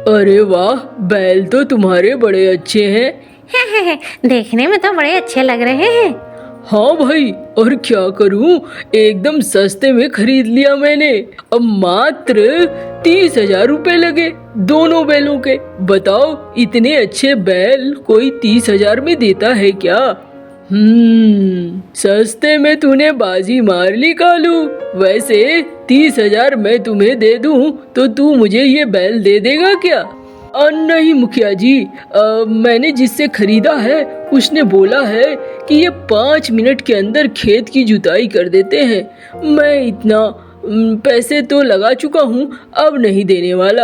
अरे वाह, बैल तो तुम्हारे बड़े अच्छे हैं। देखने में तो बड़े अच्छे लग रहे हैं। हाँ भाई, और क्या करूं, एकदम सस्ते में खरीद लिया मैंने। अब मात्र 30,000 रुपए लगे दोनों बैलों के। बताओ, इतने अच्छे बैल कोई 30,000 में देता है क्या? सस्ते में तूने बाजी मार ली कालू। वैसे 30,000 मैं तुम्हें दे दूं तो तू मुझे ये बैल दे देगा क्या? नहीं मुखिया जी, मैंने जिससे खरीदा है उसने बोला है कि ये 5 मिनट के अंदर खेत की जुताई कर देते हैं। मैं इतना पैसे तो लगा चुका हूँ, अब नहीं देने वाला।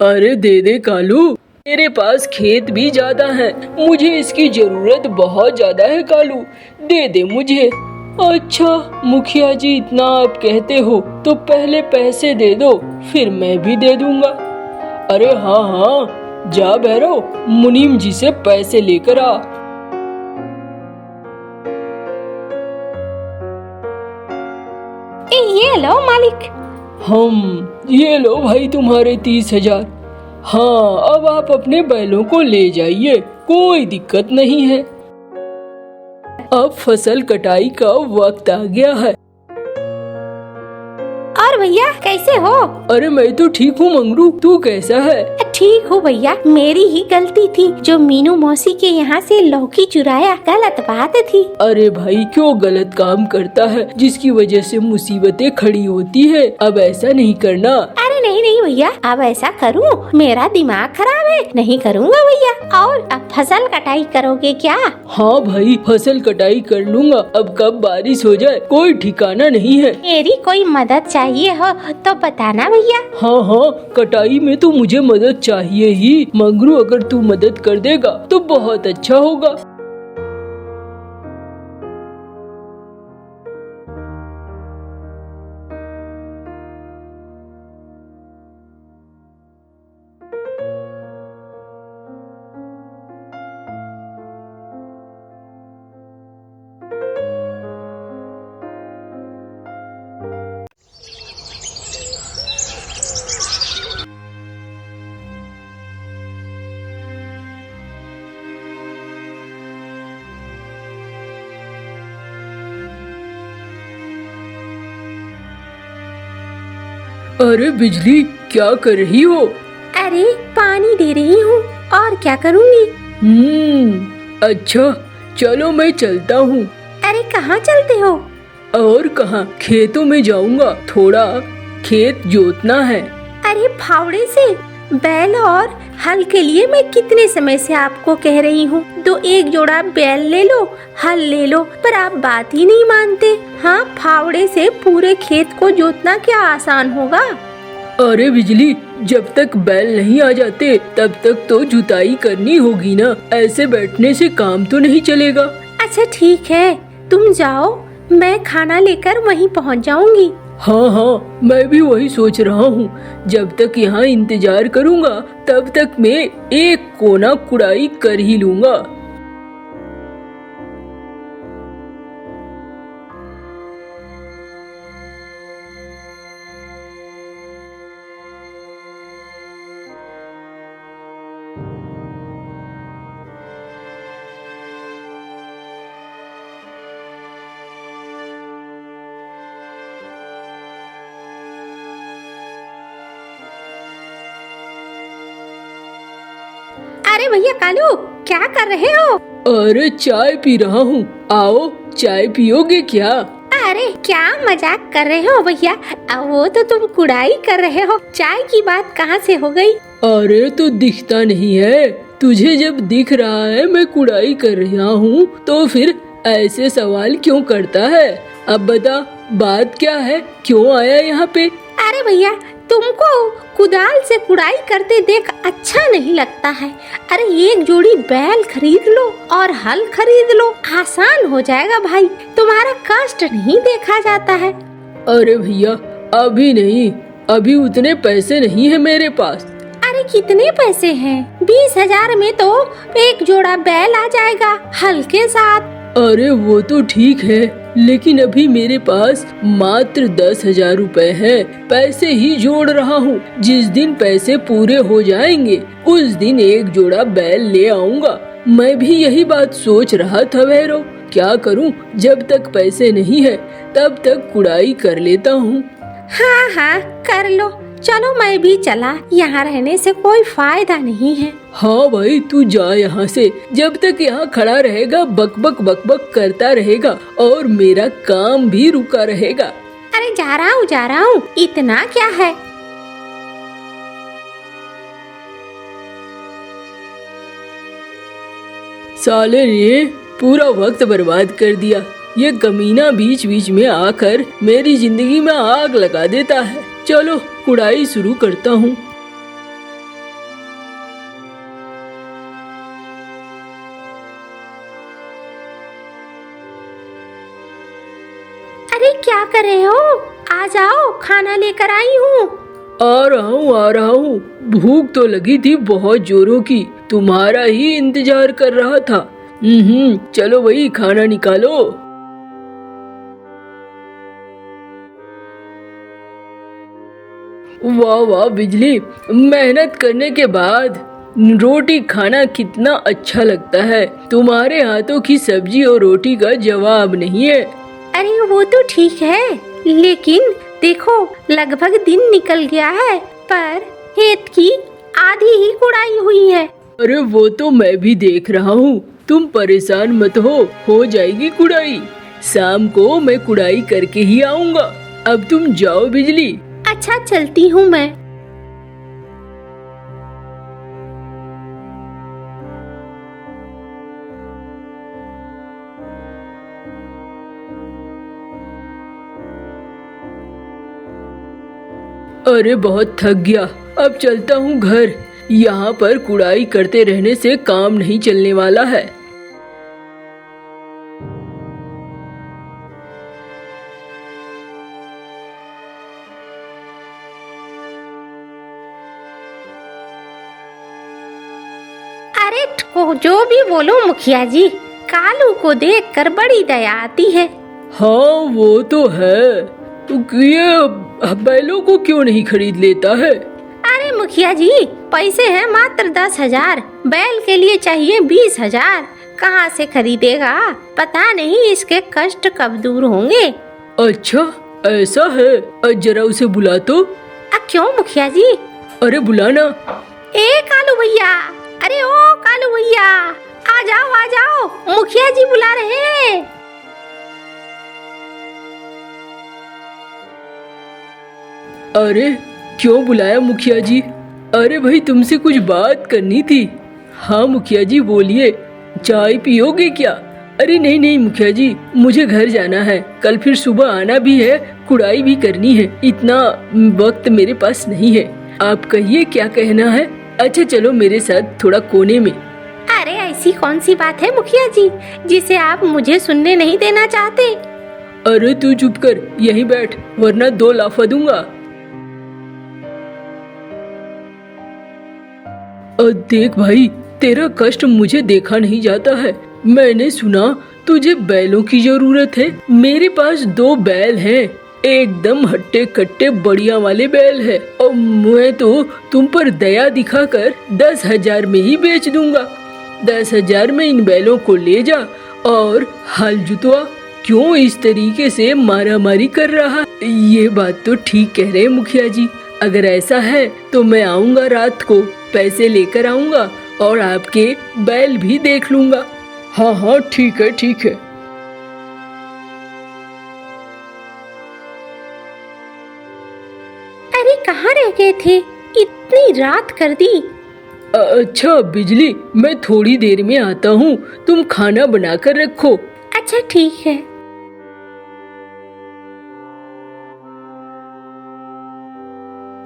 अरे दे दे कालू, मेरे पास खेत भी ज्यादा है, मुझे इसकी जरूरत बहुत ज्यादा है कालू, दे दे मुझे। अच्छा मुखिया जी, इतना आप कहते हो तो पहले पैसे दे दो, फिर मैं भी दे दूंगा। अरे हाँ हाँ, जा भैरव, मुनीम जी से पैसे लेकर आ। ये लो मालिक। ये लो भाई तुम्हारे 30,000। हाँ, अब आप अपने बैलों को ले जाइए, कोई दिक्कत नहीं है। अब फसल कटाई का वक्त आ गया है। और भैया कैसे हो? अरे मैं तो ठीक हूँ मंगरू, तू कैसा है? ठीक हूँ भैया, मेरी ही गलती थी जो मीनू मौसी के यहाँ से लौकी चुराया, गलत बात थी। अरे भाई, क्यों गलत काम करता है जिसकी वजह से मुसीबतें खड़ी होती है। अब ऐसा नहीं करना। अरे नहीं नहीं भैया, अब ऐसा करूँ? मेरा दिमाग खराब है, नहीं करूँगा भैया। और अब फसल कटाई करोगे क्या? हाँ भाई, फसल कटाई कर लूँगा। अब कब बारिश हो जाए कोई ठिकाना नहीं है। मेरी कोई मदद चाहिए हो तो बताना भैया। हाँ हाँ, कटाई में तो मुझे मदद चाहिए ही मंगरू, अगर तू मदद कर देगा तो बहुत अच्छा होगा। अरे बिजली, क्या कर रही हो? अरे पानी दे रही हूँ, और क्या करूँगी? अच्छा, चलो मैं चलता हूँ। अरे कहाँ चलते हो? और कहाँ, खेतों में जाऊँगा, थोड़ा खेत जोतना है। अरे फावड़े से? बैल और हल के लिए मैं कितने समय से आपको कह रही हूँ, तो एक जोड़ा बैल ले लो, हल ले लो, पर आप बात ही नहीं मानते। हाँ, फावड़े से पूरे खेत को जोतना क्या आसान होगा? अरे बिजली, जब तक बैल नहीं आ जाते तब तक तो जुताई करनी होगी ना, ऐसे बैठने से काम तो नहीं चलेगा। अच्छा ठीक है, तुम जाओ, मैं खाना लेकर वहीं पहुँच जाऊंगी। हाँ हाँ, मैं भी वही सोच रहा हूँ। जब तक यहाँ इंतजार करूँगा तब तक मैं एक कोना कुड़ाई कर ही लूँगा। अरे भैया कालू, क्या कर रहे हो? अरे चाय पी रहा हूँ, आओ चाय पियोगे क्या? अरे क्या मजाक कर रहे हो भैया, वो तो तुम कुड़ाई कर रहे हो, चाय की बात कहाँ से हो गई? अरे तो दिखता नहीं है तुझे? जब दिख रहा है मैं कुड़ाई कर रहा हूँ तो फिर ऐसे सवाल क्यों करता है? अब बता, बात क्या है, क्यों आया यहाँ पे? अरे भैया, तुमको कुदाल से कुड़ाई करते देख अच्छा नहीं लगता है। अरे एक जोड़ी बैल खरीद लो और हल खरीद लो, आसान हो जाएगा भाई, तुम्हारा कष्ट नहीं देखा जाता है। अरे भैया, अभी नहीं, अभी उतने पैसे नहीं है मेरे पास। अरे कितने पैसे हैं? 20,000 में तो एक जोड़ा बैल आ जाएगा हल के साथ। अरे वो तो ठीक है, लेकिन अभी मेरे पास मात्र 10,000 रुपए हैं। पैसे ही जोड़ रहा हूँ। जिस दिन पैसे पूरे हो जाएंगे उस दिन एक जोड़ा बैल ले आऊंगा। मैं भी यही बात सोच रहा था भैरव, क्या करूँ, जब तक पैसे नहीं है तब तक कुड़ाई कर लेता हूँ। हाँ हाँ कर लो, चलो मैं भी चला, यहाँ रहने से कोई फायदा नहीं है। हाँ भाई तू जा यहाँ से, जब तक यहाँ खड़ा रहेगा बक बक बक बक करता रहेगा और मेरा काम भी रुका रहेगा। अरे जा रहा हूँ, इतना क्या है। साले ने पूरा वक्त बर्बाद कर दिया। ये कमीना बीच बीच में आकर मेरी जिंदगी में आग लगा देता है। चलो कुड़ाई शुरू करता हूँ। अरे क्या कर रहे हो, आ जाओ, खाना लेकर आई हूँ। आ रहा हूँ। भूख तो लगी थी बहुत जोरों की, तुम्हारा ही इंतजार कर रहा था। चलो भाई खाना निकालो। वाह वाह बिजली, मेहनत करने के बाद रोटी खाना कितना अच्छा लगता है। तुम्हारे हाथों की सब्जी और रोटी का जवाब नहीं है। अरे वो तो ठीक है, लेकिन देखो लगभग दिन निकल गया है पर खेत की आधी ही कुड़ाई हुई है। अरे वो तो मैं भी देख रहा हूँ, तुम परेशान मत हो जाएगी कुड़ाई। शाम को मैं कुड़ाई करके ही आऊँगा। अब तुम जाओ बिजली। अच्छा चलती हूँ मैं। अरे बहुत थक गया, अब चलता हूँ घर। यहाँ पर कुड़ाई करते रहने से काम नहीं चलने वाला है। अरे जो भी बोलो मुखिया जी, कालू को देखकर बड़ी दया आती है। हाँ वो तो है, तो ये बैलों को क्यों नहीं खरीद लेता है? अरे मुखिया जी, पैसे हैं मात्र 10,000, बैल के लिए चाहिए 20,000, कहाँ से खरीदेगा? पता नहीं इसके कष्ट कब दूर होंगे। अच्छा ऐसा है, जरा उसे बुला तो। क्यों मुखिया जी? अरे बुलाना। ए कालू भैया, अरे ओ कालू भैया, आ जाओ, मुखिया जी बुला रहे हैं। अरे क्यों बुलाया मुखिया जी? अरे भाई तुमसे कुछ बात करनी थी। हाँ मुखिया जी बोलिए, चाय पियोगे क्या? अरे नहीं मुखिया जी, मुझे घर जाना है, कल फिर सुबह आना भी है, कुड़ाई भी करनी है, इतना वक्त मेरे पास नहीं है। आप कहिए क्या कहना है? अच्छा चलो मेरे साथ थोड़ा कोने में। अरे ऐसी कौन सी बात है मुखिया जी जिसे आप मुझे सुनने नहीं देना चाहते? अरे तू चुप कर, यहीं बैठ, वरना 2 लाफा दूंगा। देख भाई, तेरा कष्ट मुझे देखा नहीं जाता है। मैंने सुना तुझे बैलों की जरूरत है। मेरे पास 2 बैल हैं, एकदम हट्टे कट्टे बढ़िया वाले बैल है, और मैं तो तुम पर दया दिखाकर 10,000 में ही बेच दूंगा। 10,000 में इन बैलों को ले जा और हल जुतवा। क्यों इस तरीके से मारामारी कर रहा? ये बात तो ठीक कह रहे मुखिया जी। अगर ऐसा है तो मैं आऊंगा, रात को पैसे लेकर आऊंगा और आपके बैल भी देख लूंगा। हाँ ठीक है। अरे कहाँ रह गए थे, इतनी रात कर दी। अच्छा बिजली, मैं थोड़ी देर में आता हूँ, तुम खाना बनाकर रखो। अच्छा ठीक है।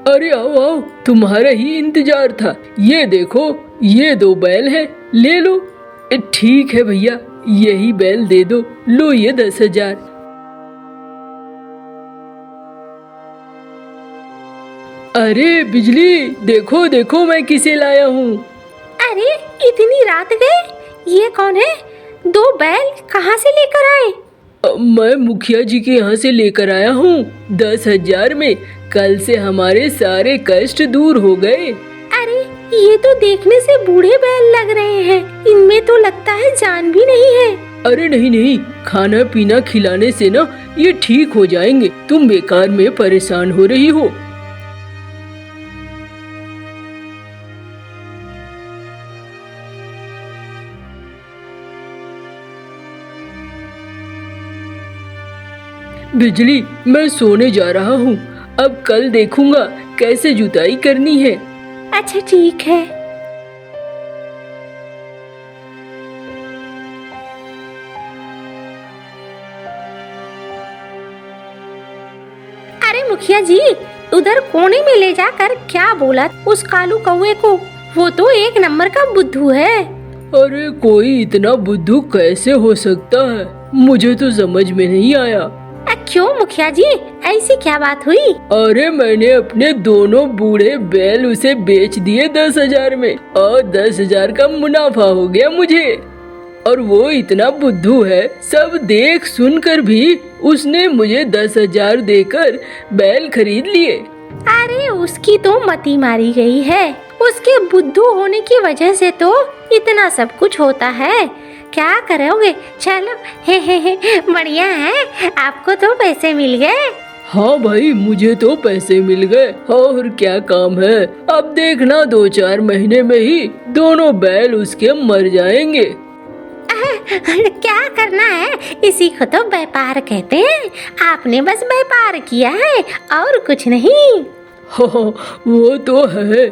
अरे आओ, तुम्हारा ही इंतजार था। ये देखो, ये 2 बैल हैं, ले लो। ठीक है भैया, यही बैल दे दो, लो ये 10,000। अरे बिजली, देखो मैं किसे लाया हूँ। अरे इतनी रात गए, ये कौन है? 2 बैल कहाँ से लेकर आए? मैं मुखिया जी के यहाँ से लेकर आया हूँ 10,000 में। कल से हमारे सारे कष्ट दूर हो गए। अरे ये तो देखने से बूढ़े बैल लग रहे हैं, इनमें तो लगता है जान भी नहीं है। अरे नहीं नहीं, खाना पीना खिलाने से ना ये ठीक हो जाएंगे। तुम बेकार में परेशान हो रही हो। बिजली, मैं सोने जा रहा हूँ। अब कल देखूंगा कैसे जुताई करनी है। अच्छा ठीक है। अरे मुखिया जी, उधर कोने में ले जाकर क्या बोला उस कालू कौवे को? वो तो एक नंबर का बुद्धू है। अरे कोई इतना बुद्धू कैसे हो सकता है, मुझे तो समझ में नहीं आया। क्यों मुखिया जी, ऐसी क्या बात हुई? अरे मैंने अपने दोनों बूढ़े बैल उसे बेच दिए 10,000 में, और 10,000 का मुनाफा हो गया मुझे। और वो इतना बुद्धू है, सब देख सुनकर भी उसने मुझे 10,000 देकर बैल खरीद लिए। अरे उसकी तो मती मारी गई है, उसके बुद्धू होने की वजह से तो इतना सब कुछ होता है। क्या करोगे? चलो हे बढ़िया है, आपको तो पैसे मिल गए। हाँ भाई, मुझे तो पैसे मिल गए, और क्या काम है। अब देखना 2-4 महीने में ही दोनों बैल उसके मर जाएंगे। क्या करना है, इसी को तो व्यापार कहते हैं। आपने बस व्यापार किया है और कुछ नहीं। हाँ, वो तो है।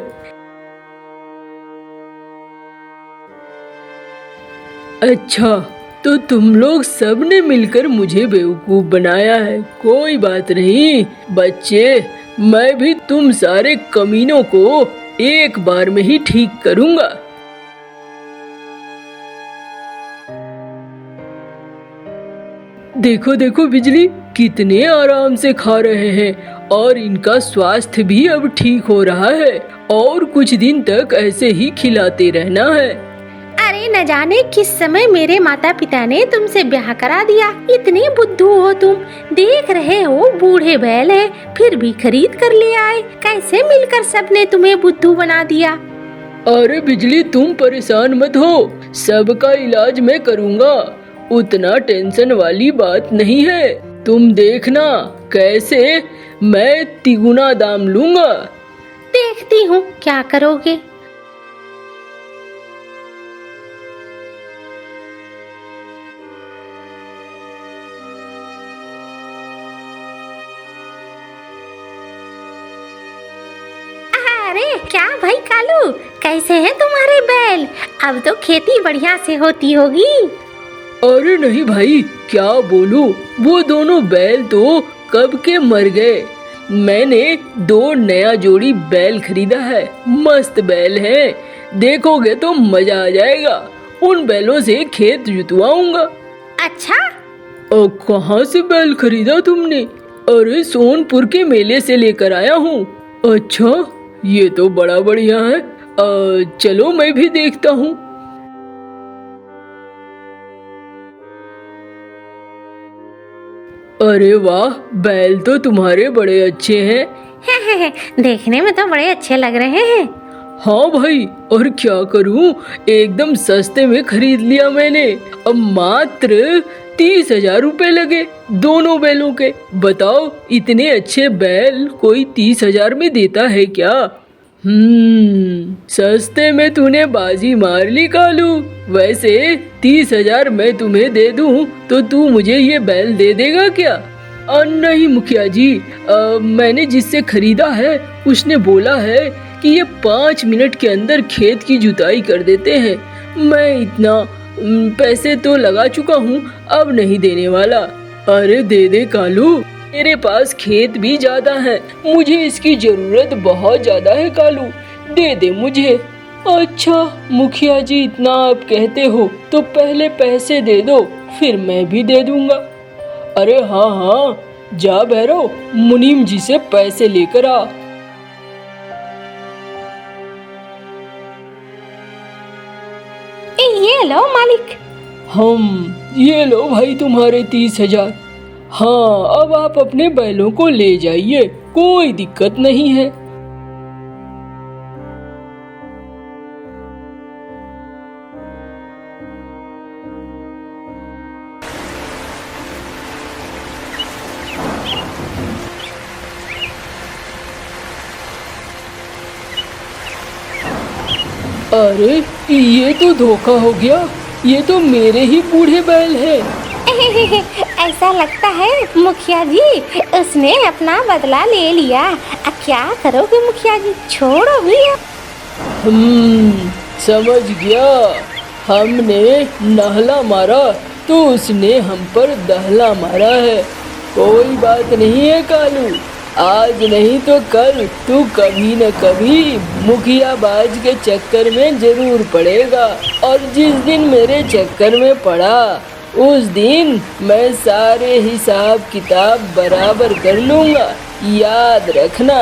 अच्छा, तो तुम लोग सब ने मिलकर मुझे बेवकूफ बनाया है। कोई बात नहीं बच्चे, मैं भी तुम सारे कमीनों को एक बार में ही ठीक करूंगा। देखो देखो बिजली, कितने आराम से खा रहे हैं, और इनका स्वास्थ्य भी अब ठीक हो रहा है। और कुछ दिन तक ऐसे ही खिलाते रहना है। अरे न जाने किस समय मेरे माता पिता ने तुमसे ब्याह करा दिया। इतने बुद्धू हो तुम। देख रहे हो बूढ़े बैल है, फिर भी खरीद कर ले आए। कैसे मिलकर सबने तुम्हें बुद्धू बना दिया? अरे बिजली, तुम परेशान मत हो, सबका इलाज मैं करूँगा। उतना टेंशन वाली बात नहीं है। तुम देखना कैसे मैं तिगुना दाम लूँगा। देखती हूँ क्या करोगे। अरे क्या भाई कालू, कैसे हैं तुम्हारे बैल? अब तो खेती बढ़िया से होती होगी। अरे नहीं भाई, क्या बोलूं, वो दोनों बैल तो कब के मर गए। मैंने 2 नया जोड़ी बैल खरीदा है। मस्त बैल हैं, देखोगे तो मजा आ जाएगा। उन बैलों से खेत जुतवाऊंगा। अच्छा, और कहाँ से बैल खरीदा तुमने? अरे सोनपुर के मेले से लेकर आया हूँ। अच्छा, ये तो बड़ा बढ़िया है। चलो मैं भी देखता हूँ। अरे वाह, बैल तो तुम्हारे बड़े अच्छे हैं। देखने में तो बड़े अच्छे लग रहे हैं। हाँ भाई, और क्या करूँ, एकदम सस्ते में खरीद लिया मैंने। अब मात्र 30,000 रुपए लगे दोनों बैलों के। बताओ, इतने अच्छे बैल कोई 30,000 में देता है क्या? सस्ते में तूने बाजी मार ली कालू। वैसे 30,000 मैं तुम्हें दे दूं तो तू मुझे ये बैल दे देगा क्या? नहीं मुखिया जी, मैंने जिससे खरीदा है उसने बोला है कि ये 5 मिनट के अंदर खेत की जुताई कर देते हैं। मैं इतना पैसे तो लगा चुका हूँ, अब नहीं देने वाला। अरे दे दे कालू, मेरे पास खेत भी ज्यादा है, मुझे इसकी जरूरत बहुत ज्यादा है कालू, दे दे मुझे। अच्छा मुखिया जी, इतना आप कहते हो तो पहले पैसे दे दो, फिर मैं भी दे दूंगा। अरे हाँ हाँ, जा भैरव, मुनीम जी से पैसे लेकर आ। ये लो मालिक। ये लो भाई तुम्हारे 30,000। हाँ, अब आप अपने बैलों को ले जाइए, कोई दिक्कत नहीं है। अरे ये तो धोखा हो गया, ये तो मेरे ही बूढ़े बैल हैं। ऐसा लगता है मुखिया जी, उसने अपना बदला ले लिया। अब क्या करोगे मुखिया जी, छोड़ो भैया। समझ गया, हमने नहला मारा तो उसने हम पर दहला मारा है। कोई बात नहीं है कालू, आज नहीं तो कल तू कभी न कभी मुखिया बाज के चक्कर में जरूर पड़ेगा, और जिस दिन मेरे चक्कर में पड़ा उस दिन मैं सारे हिसाब किताब बराबर कर लूंगा, याद रखना।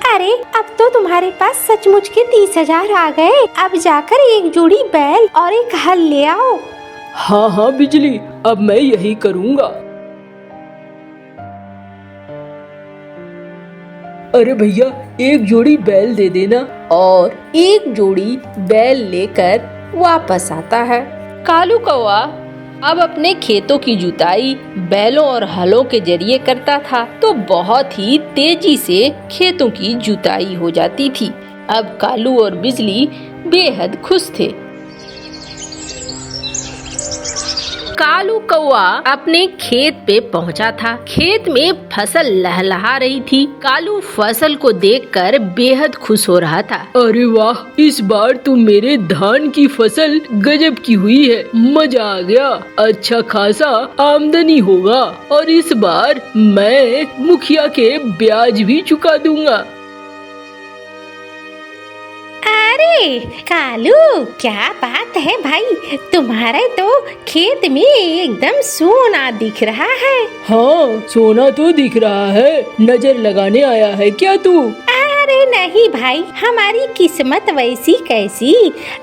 अरे अब तो तुम्हारे पास सचमुच के 30,000 आ गए। अब जाकर एक जोड़ी बैल और एक हल ले आओ। हाँ हाँ बिजली, अब मैं यही करूँगा। अरे भैया, एक जोड़ी बैल दे देना। और एक जोड़ी बैल लेकर वापस आता है। कालू कौवा अब अपने खेतों की जुताई बैलों और हलों के जरिए करता था, तो बहुत ही तेजी से खेतों की जुताई हो जाती थी। अब कालू और बिजली बेहद खुश थे। कालू कौवा अपने खेत पे पहुंचा था। खेत में फसल लहलहा रही थी। कालू फसल को देखकर बेहद खुश हो रहा था। अरे वाह, इस बार तो मेरे धान की फसल गजब की हुई है, मजा आ गया। अच्छा खासा आमदनी होगा और इस बार मैं मुखिया के ब्याज भी चुका दूंगा। अरे कालू, क्या बात है भाई, तुम्हारे तो खेत में एकदम सोना दिख रहा है। हाँ, सोना तो दिख रहा है। नजर लगाने आया है क्या तू? अरे नहीं भाई, हमारी किस्मत वैसी कैसी।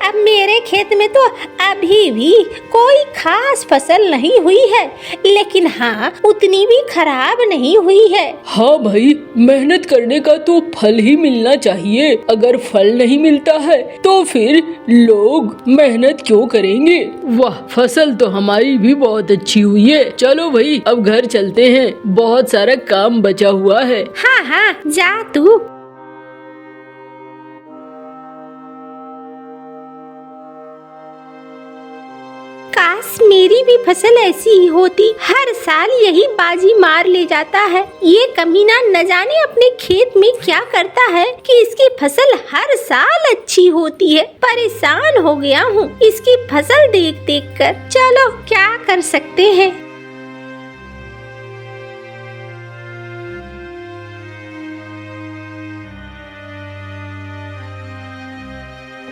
अब मेरे खेत में तो अभी भी कोई खास फसल नहीं हुई है, लेकिन हाँ, उतनी भी खराब नहीं हुई है। हाँ भाई, मेहनत करने का तो फल ही मिलना चाहिए। अगर फल नहीं मिलता है तो फिर लोग मेहनत क्यों करेंगे। वाह, फसल तो हमारी भी बहुत अच्छी हुई है। चलो भाई, अब घर चलते हैं, बहुत सारा काम बचा हुआ है। हाँ हाँ, जा तू। काश मेरी भी फसल ऐसी ही होती। हर साल यही बाजी मार ले जाता है। ये कमीना न जाने अपने खेत में क्या करता है कि इसकी फसल हर साल अच्छी होती है। परेशान हो गया हूँ इसकी फसल देख देख कर। चलो, क्या कर सकते हैं।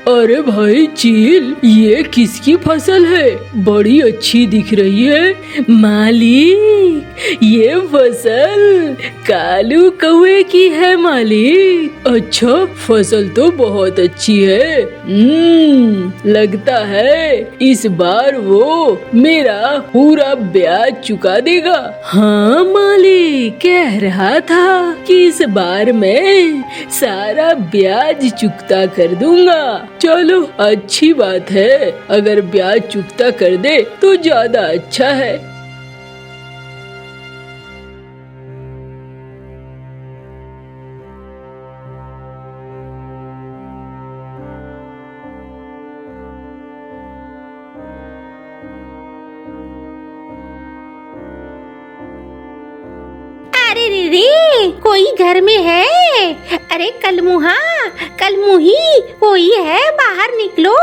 अरे भाई चील, ये किसकी फसल है? बड़ी अच्छी दिख रही है। मालिक, ये फसल कालू कौवे की है मालिक। अच्छा, फसल तो बहुत अच्छी है। लगता है इस बार वो मेरा पूरा ब्याज चुका देगा। हाँ मालिक, कह रहा था कि इस बार मैं सारा ब्याज चुकता कर दूंगा। चलो, अच्छी बात है। अगर ब्याज चुकता कर दे तो ज्यादा अच्छा है। अरे रे, कोई घर में है? अरे कलमुहा, कलमुही, कोई है? बाहर निकलो।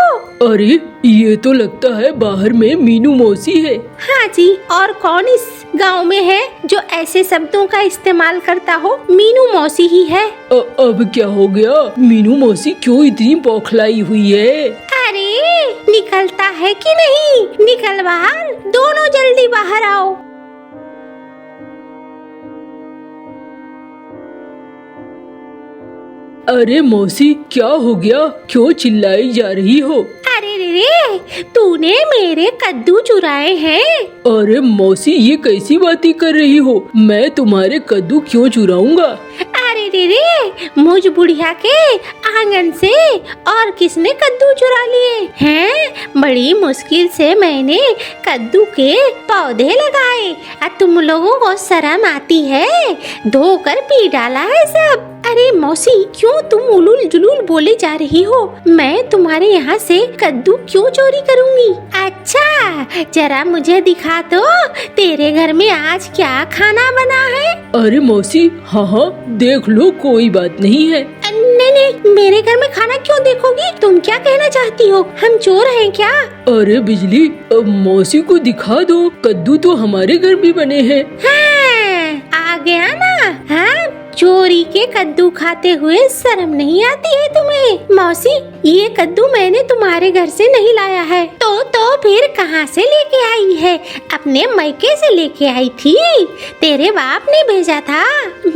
अरे, ये तो लगता है बाहर में मीनू मौसी है। हाँ जी, और कौन इस गांव में है जो ऐसे शब्दों का इस्तेमाल करता हो? मीनू मौसी ही है। अब क्या हो गया? मीनू मौसी क्यों इतनी बौखलाई हुई है? अरे, निकलता है कि नहीं? निकल बाहर, दोनों जल्दी बाहर आओ। अरे मौसी, क्या हो गया? क्यों चिल्लाई जा रही हो? अरे रे, तूने मेरे कद्दू चुराए हैं। अरे मौसी, ये कैसी बातें कर रही हो? मैं तुम्हारे कद्दू क्यों चुराऊंगा? अरे रे, मुझ बुढ़िया के आंगन से और किसने कद्दू चुरा लिए हैं? बड़ी मुश्किल से मैंने कद्दू के पौधे लगाए, तुम लोगों को शर्म आती है? धोकर पी डाला है सब। अरे मौसी, क्यों तुम उलूल जुलूल बोले जा रही हो? मैं तुम्हारे यहाँ से कद्दू क्यों चोरी करूँगी? अच्छा, जरा मुझे दिखा दो, तेरे घर में आज क्या खाना बना है? अरे मौसी, हाँ, देख लो, कोई बात नहीं है। नहीं, मेरे घर में खाना क्यों देखोगी? तुम क्या कहना चाहती हो? हम चोर हैं क्या? अरे बिजली, अब मौसी को दिखा दो, कद्दू तो हमारे घर भी बने हैं। हाँ, आ गया ना? हाँ, चोरी के कद्दू खाते हुए शर्म नहीं आती है तुम्हें? मौसी, ये कद्दू मैंने तुम्हारे घर से नहीं लाया है। तो फिर कहाँ से लेके आई है? अपने मायके से लेके आई थी, तेरे बाप ने भेजा था।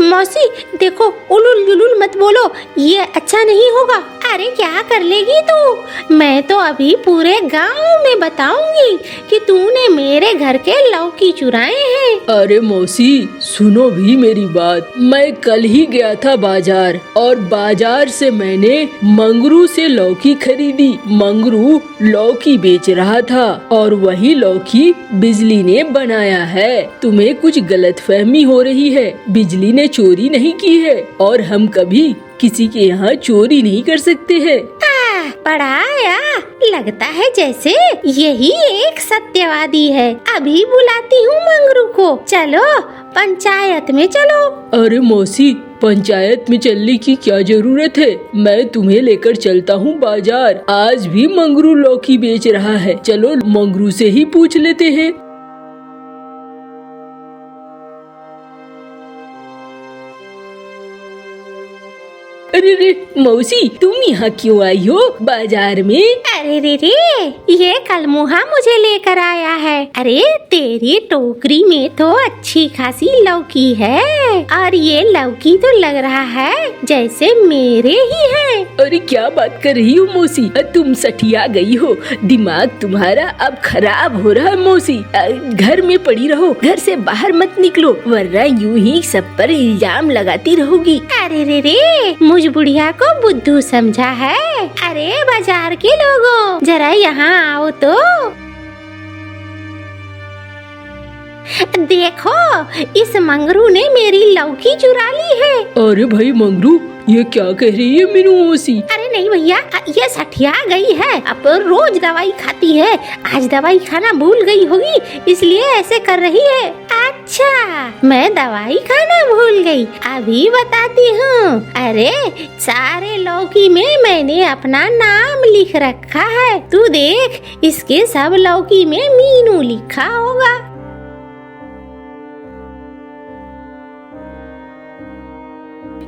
मौसी देखो, उलुल जुलुल मत बोलो, ये अच्छा नहीं होगा। अरे क्या कर लेगी तू? मैं तो अभी पूरे गांव में बताऊंगी कि तूने मेरे घर के लौकी चुराए हैं। अरे मौसी, सुनो भी मेरी बात। मैं कल ही गया था बाजार, और बाजार से मैंने मंगरू से लौकी खरीदी। मंगरू लौकी बेच रहा था, और वही लौकी बिजली ने बनाया है। तुम्हें कुछ गलतफहमी हो रही है। बिजली ने चोरी नहीं की है, और हम कभी किसी के यहाँ चोरी नहीं कर सकते हैं। बड़ा आया, लगता है जैसे यही एक सत्यवादी है। अभी बुलाती हूँ मंगरू को। चलो पंचायत में चलो। अरे मौसी, पंचायत में चलने की क्या जरूरत है? मैं तुम्हें लेकर चलता हूँ बाजार। आज भी मंगरू लौकी बेच रहा है। चलो मंगरू से ही पूछ लेते हैं। अरे रे मौसी, तुम यहाँ क्यों आई हो बाजार में? अरे रे, ये कलमुहा मुझे लेकर आया है। अरे तेरी टोकरी में तो अच्छी खासी लौकी है, और ये लौकी तो लग रहा है जैसे मेरे ही है। अरे क्या बात कर रही हो मौसी? तुम सठिया गई हो। दिमाग तुम्हारा अब खराब हो रहा है मौसी। घर में पड़ी रहो, घर से बाहर मत निकलो, वरना यूं ही सब पर इल्जाम लगाती रहोगी। अरे रे, मुझ बुढ़िया को बुद्धू समझा है? अरे बाजार के लोगों, जरा यहाँ आओ तो। देखो, इस मंगरू ने मेरी लौकी चुरा ली है। अरे भाई मंगरू, ये क्या कह रही है मीनू मौसी? अरे नहीं भैया, ये सठिया गई है। अब रोज दवाई खाती है, आज दवाई खाना भूल गई होगी, इसलिए ऐसे कर रही है। अच्छा, मैं दवाई खाना भूल गई, अभी बताती हूँ। अरे सारे लौकी में मैंने अपना नाम लिख रखा है। तू देख, इसके सब लौकी में मीनू लिखा होगा।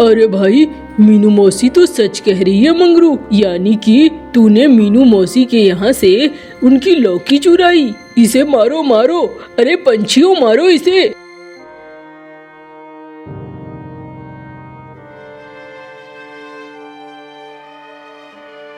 अरे भाई, मीनू मौसी तो सच कह रही है मंगरू। यानी कि तूने मीनू मौसी के यहाँ से उनकी लौकी चुराई। इसे मारो मारो, अरे पंछियों मारो इसे।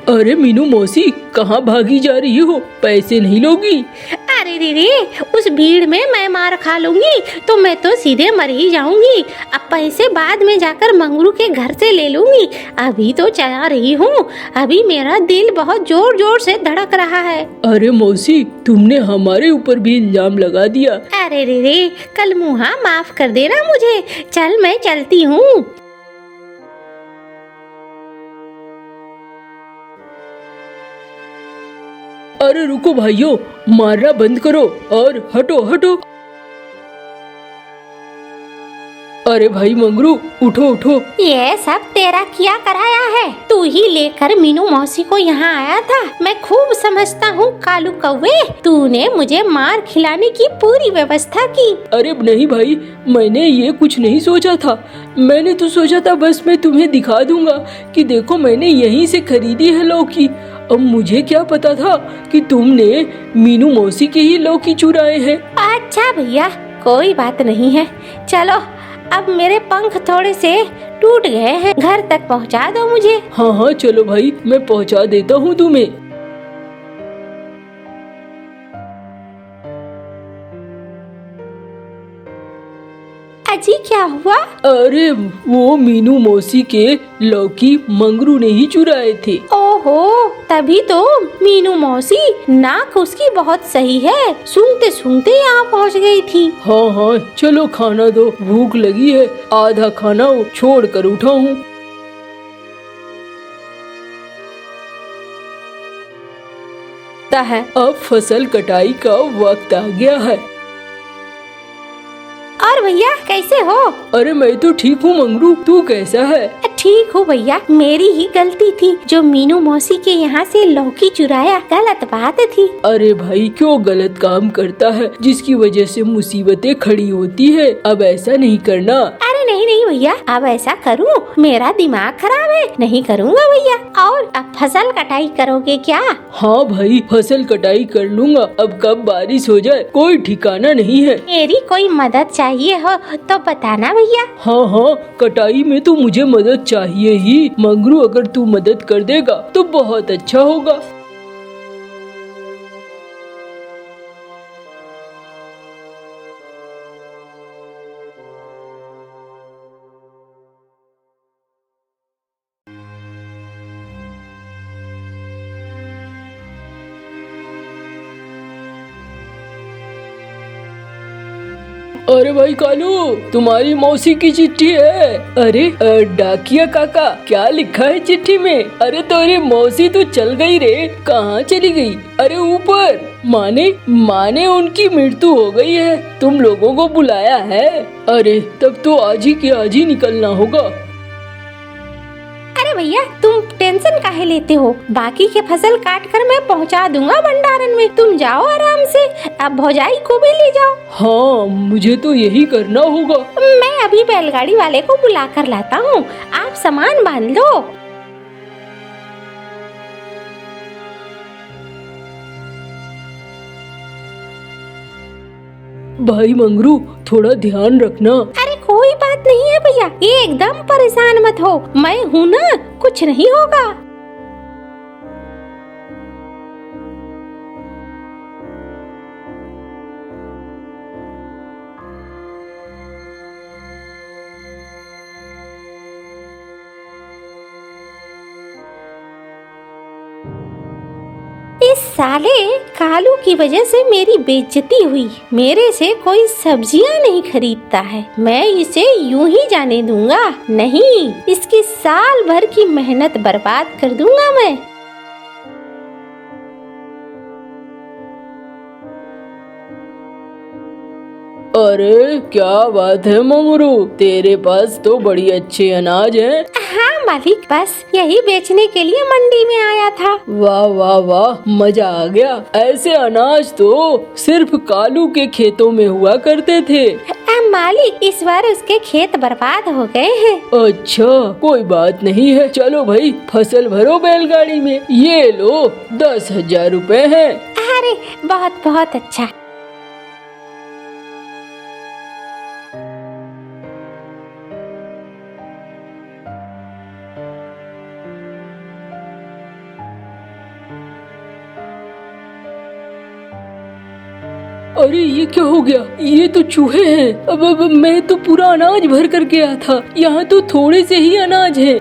अरे मीनू मौसी, कहाँ भागी जा रही हो? पैसे नहीं लोगी? अरे रे, उस भीड़ में मैं मार खा लूंगी तो मैं तो सीधे मर ही जाऊंगी। अब पैसे बाद में जाकर मंगरू के घर से ले लूंगी। अभी तो चला रही हूँ, अभी मेरा दिल बहुत जोर जोर से धड़क रहा है। अरे मौसी, तुमने हमारे ऊपर भी इल्जाम लगा दिया। अरे रे, कल मुहा माफ कर देना मुझे। चल मैं चलती हूँ। अरे रुको भाइयों, मारना बंद करो और हटो हटो। अरे भाई मंगरू, उठो उठो। ये सब तेरा किया कराया है। तू ही लेकर मीनू मौसी को यहाँ आया था। मैं खूब समझता हूँ कालू कौवे, तूने मुझे मार खिलाने की पूरी व्यवस्था की। अरे नहीं भाई, मैंने ये कुछ नहीं सोचा था। मैंने तो सोचा था बस मैं तुम्हें दिखा दूंगा कि देखो मैंने यहीं से खरीदी है लौकी। अब मुझे क्या पता था कि तुमने मीनू मौसी के ही लौकी चुराए हैं। अच्छा भैया, कोई बात नहीं है। चलो अब मेरे पंख थोड़े से टूट गए हैं, घर तक पहुंचा दो मुझे। हाँ हाँ चलो भाई, मैं पहुंचा देता हूँ तुम्हें। अजी क्या हुआ? अरे वो मीनू मौसी के लौकी मंगरू ने ही चुराए थे। ओहो, तभी तो। मीनू मौसी नाक उसकी बहुत सही है, सूंघते सूंघते यहाँ पहुँच गई थी। हाँ हाँ चलो खाना दो, भूख लगी है, आधा खाना छोड़ कर उठा हूँ। है अब फसल कटाई का वक्त आ गया है। और भैया कैसे हो? अरे मैं तो ठीक हूँ मंगरू, तू कैसा है? ठीक हूँ भैया, मेरी ही गलती थी जो मीनू मौसी के यहाँ से लौकी चुराया, गलत बात थी। अरे भाई क्यों गलत काम करता है, जिसकी वजह से मुसीबतें खड़ी होती है। अब ऐसा नहीं करना। अरे नहीं नहीं भैया, अब ऐसा करूँ? मेरा दिमाग खराब है, नहीं करूँगा भैया। और अब फसल कटाई करोगे क्या? हाँ भाई फसल कटाई कर लूँगा, अब कब बारिश हो जाए कोई ठिकाना नहीं है। मेरी कोई मदद चाहिए हो तो बताना भैया। हाँ हाँ कटाई में तो मुझे मदद चाहिए ही मंगरू, अगर तू मदद कर देगा तो बहुत अच्छा होगा। अरे भाई कालू, तुम्हारी मौसी की चिट्ठी है। अरे डाकिया काका, क्या लिखा है चिट्ठी में? अरे तेरी मौसी तो चल गई रे, कहाँ चली गई? अरे ऊपर, माने उनकी मृत्यु हो गई है, तुम लोगों को बुलाया है। अरे तब तो आज ही निकलना होगा। अरे भैया तुम टेंशन काहे लेते हो, बाकी के फसल काट कर मैं पहुंचा दूंगा भंडारण में, तुम जाओ आराम से। अब भौजाई को भी ले जाओ। हाँ मुझे तो यही करना होगा। मैं अभी बैलगाड़ी वाले को बुला कर लाता हूँ, आप सामान बांध लो। भाई मंगरू थोड़ा ध्यान रखना। अरे कोई बात नहीं है भैया, एकदम परेशान मत हो, मैं हूँ ना, कुछ नहीं होगा। इस साले कालू की वजह से मेरी बेइज्जती हुई, मेरे से कोई सब्जियां नहीं खरीदता है, मैं इसे यूं ही जाने दूंगा नहीं, इसकी साल भर की मेहनत बर्बाद कर दूंगा मैं। अरे क्या बात है मंगरू, तेरे पास तो बड़ी अच्छे अनाज हैं। हाँ मालिक, बस यही बेचने के लिए मंडी में आया था। वाह वाह वाह, मजा आ गया। ऐसे अनाज तो सिर्फ कालू के खेतों में हुआ करते थे। मालिक इस बार उसके खेत बर्बाद हो गए हैं। अच्छा कोई बात नहीं है, चलो भाई फसल भरो बैलगाड़ी में, ये लो 10,000 रुपए हैं। अरे बहुत बहुत अच्छा। अरे ये क्या हो गया, ये तो चूहे हैं। अब मैं तो पूरा अनाज भर कर गया था, यहाँ तो थोड़े से ही अनाज है।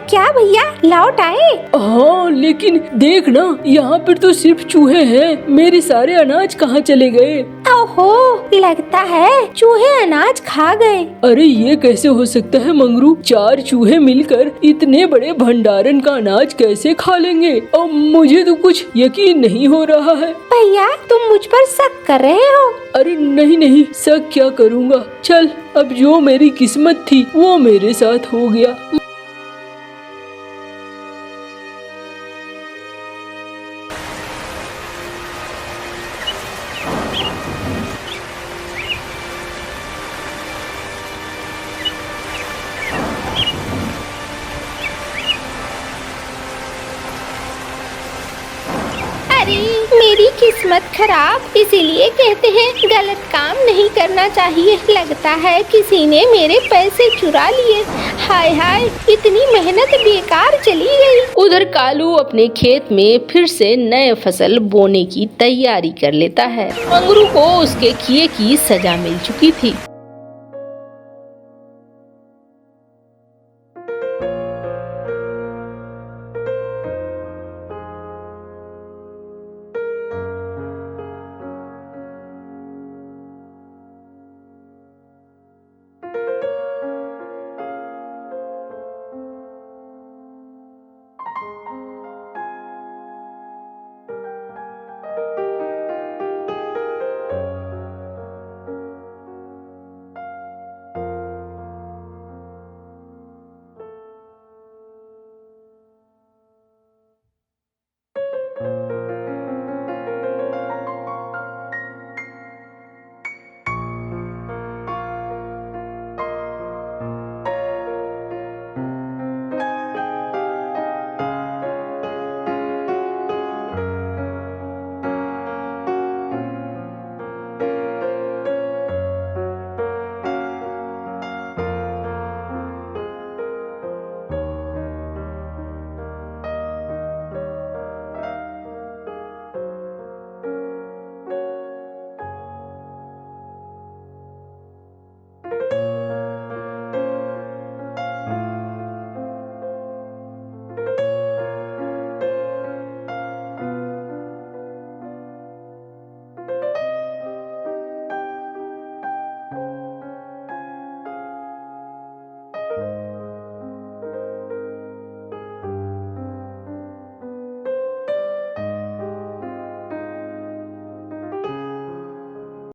क्या भैया लौट आए? हाँ लेकिन देख ना, यहाँ पर तो सिर्फ चूहे हैं, मेरे सारे अनाज कहाँ चले गए? ओहो, लगता है चूहे अनाज खा गए। अरे ये कैसे हो सकता है मंगरू, 4 चूहे मिलकर इतने बड़े भंडारण का अनाज कैसे खा लेंगे? अब मुझे तो कुछ यकीन नहीं हो रहा है। भैया तुम मुझ पर शक कर रहे हो? अरे नहीं नहीं, शक क्या करूँगा, चल अब जो मेरी किस्मत थी वो मेरे साथ हो गया। किस्मत खराब, इसीलिए कहते हैं गलत काम नहीं करना चाहिए। लगता है किसी ने मेरे पैसे चुरा लिए। हाय हाय, इतनी मेहनत बेकार चली गई। उधर कालू अपने खेत में फिर से नए फसल बोने की तैयारी कर लेता है। मंगरू को उसके किए की सजा मिल चुकी थी।